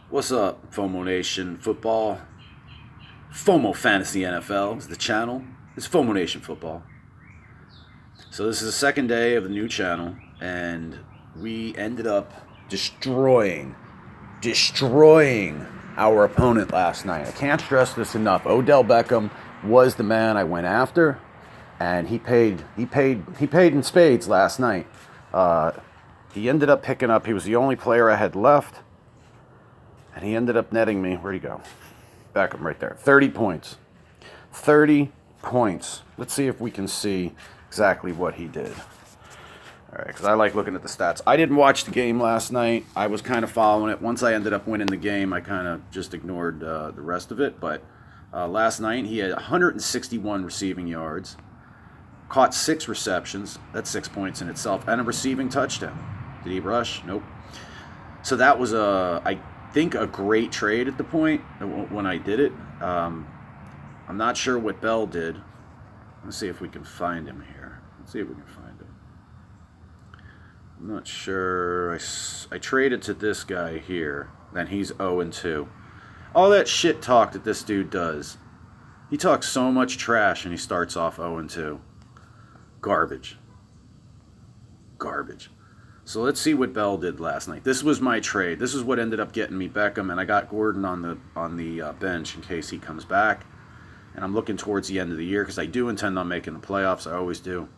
What's up, FOMO Nation Football? FOMO Fantasy NFL is the channel. It's FOMO Nation Football. So this is the second day of the new channel, and we ended up destroying our opponent last night. I can't stress this enough. Odell Beckham was the man I went after, and he paid in spades last night. He ended up picking up. He was the only player I had left. And he ended up netting me, where'd he go? Beckham right there. 30 points. 30 points. Let's see if we can see exactly what he did. All right, because I like looking at the stats. I didn't watch the game last night. I was kind of following it. Once I ended up winning the game, I kind of just ignored the rest of it. But last night, he had 161 receiving yards, caught 6 receptions. That's 6 points in itself, and a receiving touchdown. Did he rush? Nope. So that was I think a great trade at the point when I did it. I'm not sure what Bell did. Let's see if we can find him here. Let's see if we can find him. I'm not sure. I traded to this guy here. Then he's 0-2. All that shit talk that this dude does. He talks so much trash and he starts off 0-2. Garbage. So let's see what Bell did last night. This was my trade. This is what ended up getting me Beckham, and I got Gordon on the bench in case he comes back. And I'm looking towards the end of the year because I do intend on making the playoffs. I always do.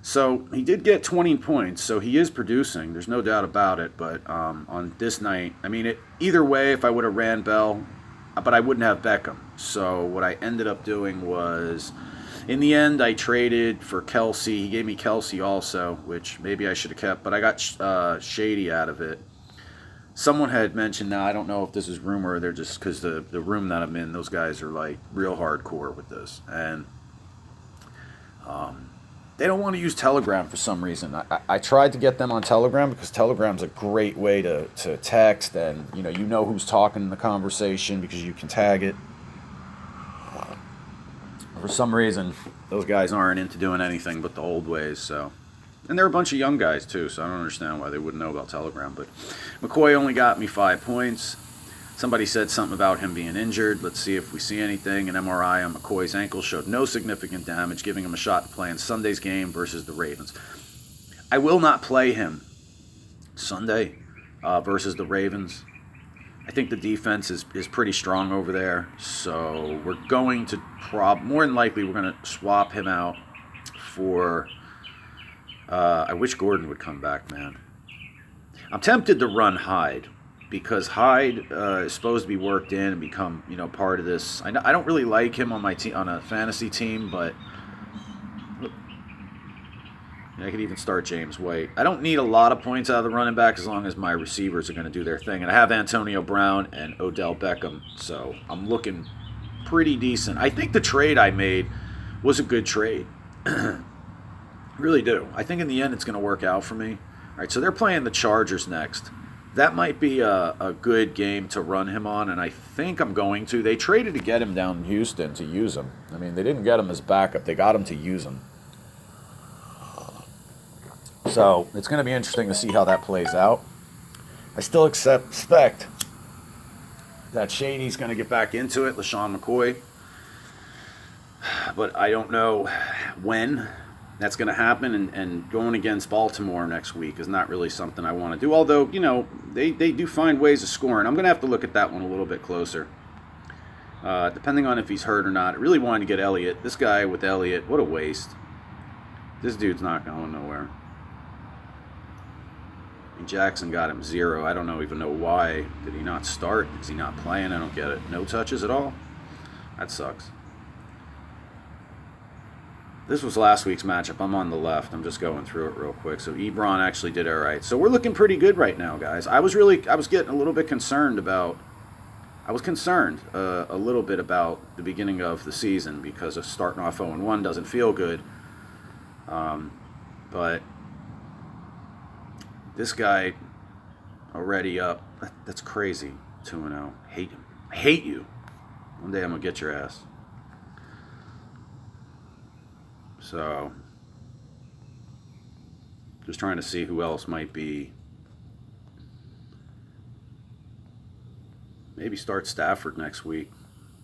So he did get 20 points, so he is producing. There's no doubt about it. But on this night, I mean, either way, if I would have ran Bell, but I wouldn't have Beckham. So what I ended up doing was, in the end, I traded for Kelsey. He gave me Kelsey also, which maybe I should have kept, but I got Shady out of it. Someone had mentioned, now I don't know if this is rumor or they're just, because the room that I'm in, those guys are like real hardcore with this. And they don't want to use Telegram for some reason. I tried to get them on Telegram because Telegram's a great way to text, and you know who's talking in the conversation because you can tag it. For some reason, those guys aren't into doing anything but the old ways. So, and they're a bunch of young guys too, so I don't understand why they wouldn't know about Telegram. But McCoy only got me 5 points. Somebody said something about him being injured. Let's see if we see anything. An MRI on McCoy's ankle showed no significant damage, giving him a shot to play in Sunday's game versus the Ravens. I will not play him Sunday versus the Ravens. I think the defense is pretty strong over there, so we're going to more than likely we're going to swap him out for. I wish Gordon would come back, man. I'm tempted to run Hyde because Hyde is supposed to be worked in and become part of this. I don't really like him on my team on a fantasy team, but I could even start James White. I don't need a lot of points out of the running back as long as my receivers are going to do their thing. And I have Antonio Brown and Odell Beckham, so I'm looking pretty decent. I think the trade I made was a good trade. Really do. I think in the end it's going to work out for me. All right, so they're playing the Chargers next. That might be a good game to run him on, and I think I'm going to. They traded to get him down in Houston to use him. I mean, they didn't get him as backup. They got him to use him. So it's going to be interesting to see how that plays out. I still expect that Shady's going to get back into it, LaShawn McCoy. But I don't know when that's going to happen. And going against Baltimore next week is not really something I want to do. Although, they do find ways of scoring. I'm going to have to look at that one a little bit closer. Depending on if he's hurt or not. I really wanted to get Elliott. This guy with Elliott, what a waste. This dude's not going nowhere. Jackson got him 0. I don't even know why. Did he not start? Is he not playing? I don't get it. No touches at all? That sucks. This was last week's matchup. I'm on the left. I'm just going through it real quick. So Ebron actually did all right. So we're looking pretty good right now, guys. I was getting a little bit concerned about. I was concerned a little bit about the beginning of the season because of starting off 0-1 doesn't feel good. But this guy already up. That's crazy. 2-0. Hate him. I hate you. One day I'm going to get your ass. So, just trying to see who else might be maybe start Stafford next week.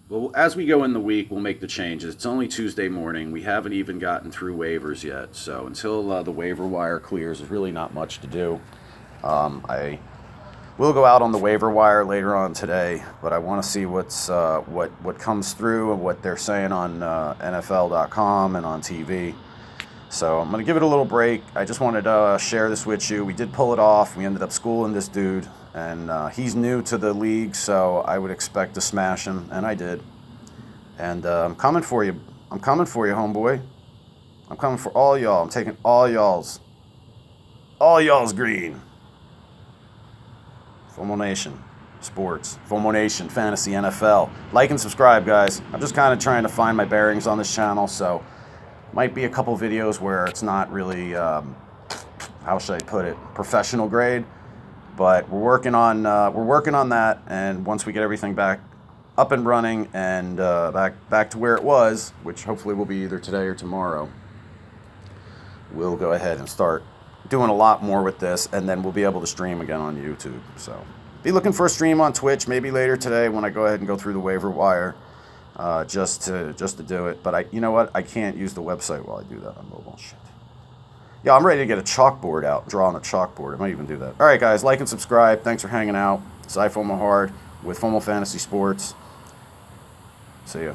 Well, as we go in the week, we'll make the changes. It's only Tuesday morning. We haven't even gotten through waivers yet. So until the waiver wire clears, there's really not much to do. I will go out on the waiver wire later on today, but I want to see what comes through and what they're saying on NFL.com and on TV. So I'm going to give it a little break. I just wanted to share this with you. We did pull it off. We ended up schooling this dude, and he's new to the league, so I would expect to smash him, and I did. And I'm coming for you. I'm coming for you, homeboy. I'm coming for all y'all. I'm taking all y'all's green. FOMO Nation Sports, FOMO Nation Fantasy NFL. Like and subscribe, guys. I'm just kind of trying to find my bearings on this channel, so might be a couple videos where it's not really, how should I put it, professional grade. But we're working on that, and once we get everything back up and running and back to where it was, which hopefully will be either today or tomorrow, we'll go ahead and start doing a lot more with this, and then we'll be able to stream again on YouTube. So be looking for a stream on Twitch maybe later today when I go ahead and go through the waiver wire, just to do it. But you know what? I can't use the website while I do that on mobile. Shit. Yeah, I'm ready to get a chalkboard out, draw on a chalkboard. I might even do that. All right, guys, like and subscribe. Thanks for hanging out. It's iFOMO Hard with FOMO Fantasy Sports. See ya.